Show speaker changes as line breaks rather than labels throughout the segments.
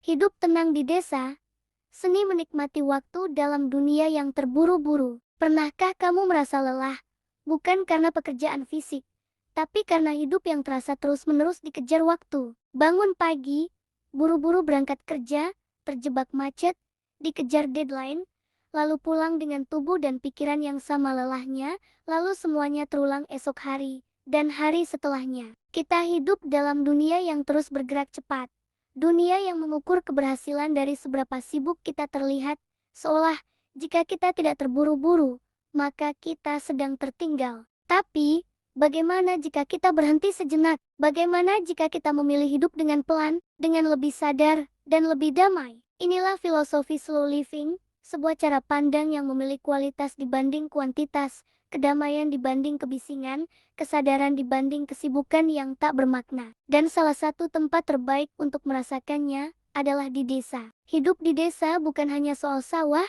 Hidup tenang di desa, seni menikmati waktu dalam dunia yang terburu-buru. Pernahkah kamu merasa lelah? Bukan karena pekerjaan fisik, tapi karena hidup yang terasa terus-menerus dikejar waktu. Bangun pagi, buru-buru berangkat kerja, terjebak macet, dikejar deadline, lalu pulang dengan tubuh dan pikiran yang sama lelahnya, lalu semuanya terulang esok hari, dan hari setelahnya. Kita hidup dalam dunia yang terus bergerak cepat. Dunia yang mengukur keberhasilan dari seberapa sibuk kita terlihat, seolah jika kita tidak terburu-buru, maka kita sedang tertinggal. Tapi, bagaimana jika kita berhenti sejenak? Bagaimana jika kita memilih hidup dengan pelan, dengan lebih sadar, dan lebih damai? Inilah filosofi slow living, sebuah cara pandang yang memilih kualitas dibanding kuantitas, kedamaian dibanding kebisingan, kesadaran dibanding kesibukan yang tak bermakna. Dan salah satu tempat terbaik untuk merasakannya adalah di desa. Hidup di desa bukan hanya soal sawah,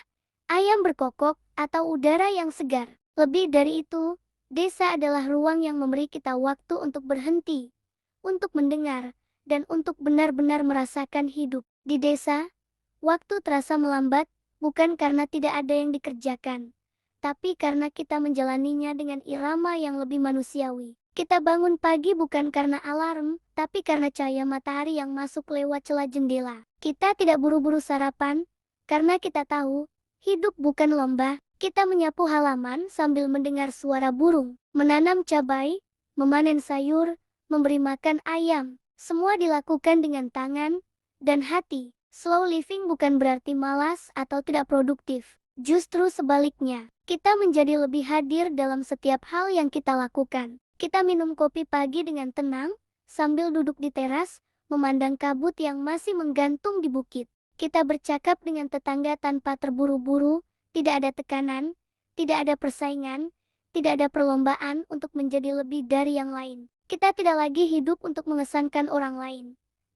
ayam berkokok, atau udara yang segar. Lebih dari itu, desa adalah ruang yang memberi kita waktu untuk berhenti, untuk mendengar, dan untuk benar-benar merasakan hidup. Di desa, waktu terasa melambat, bukan karena tidak ada yang dikerjakan, tapi karena kita menjalaninya dengan irama yang lebih manusiawi. Kita bangun pagi bukan karena alarm, tapi karena cahaya matahari yang masuk lewat celah jendela. Kita tidak buru-buru sarapan, karena kita tahu, hidup bukan lomba. Kita menyapu halaman sambil mendengar suara burung, menanam cabai, memanen sayur, memberi makan ayam. Semua dilakukan dengan tangan dan hati. Slow living bukan berarti malas atau tidak produktif. Justru sebaliknya, kita menjadi lebih hadir dalam setiap hal yang kita lakukan. Kita minum kopi pagi dengan tenang, sambil duduk di teras, memandang kabut yang masih menggantung di bukit. Kita bercakap dengan tetangga tanpa terburu-buru, tidak ada tekanan, tidak ada persaingan, tidak ada perlombaan untuk menjadi lebih dari yang lain. Kita tidak lagi hidup untuk mengesankan orang lain,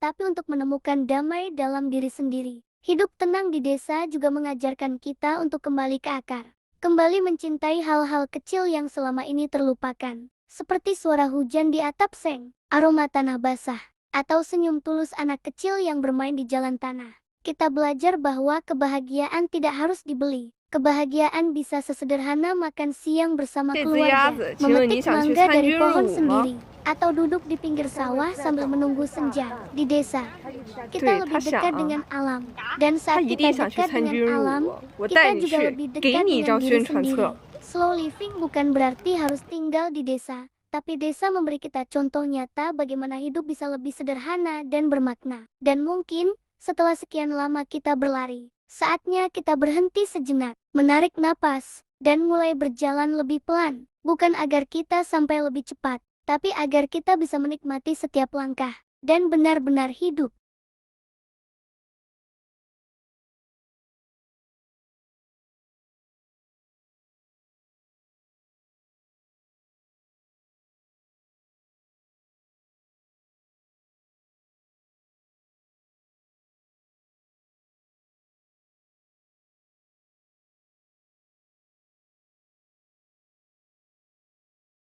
tapi untuk menemukan damai dalam diri sendiri. Hidup tenang di desa juga mengajarkan kita untuk kembali ke akar. Kembali mencintai hal-hal kecil yang selama ini terlupakan. Seperti suara hujan di atap seng, aroma tanah basah, atau senyum tulus anak kecil yang bermain di jalan tanah. Kita belajar bahwa kebahagiaan tidak harus dibeli. Kebahagiaan bisa sesederhana makan siang bersama keluarga, memetik mangga dari pohon sendiri, atau duduk di pinggir sawah sambil menunggu senja. Di desa, kita lebih dekat dengan alam, dan saat kita dekat dengan alam, kita juga lebih dekat dengan diri sendiri. Slow living bukan berarti harus tinggal di desa, tapi desa memberi kita contoh nyata bagaimana hidup bisa lebih sederhana dan bermakna. Dan mungkin, setelah sekian lama kita berlari, saatnya kita berhenti sejenak, menarik napas, dan mulai berjalan lebih pelan. Bukan agar kita sampai lebih cepat, tapi agar kita bisa menikmati setiap langkah, dan benar-benar hidup.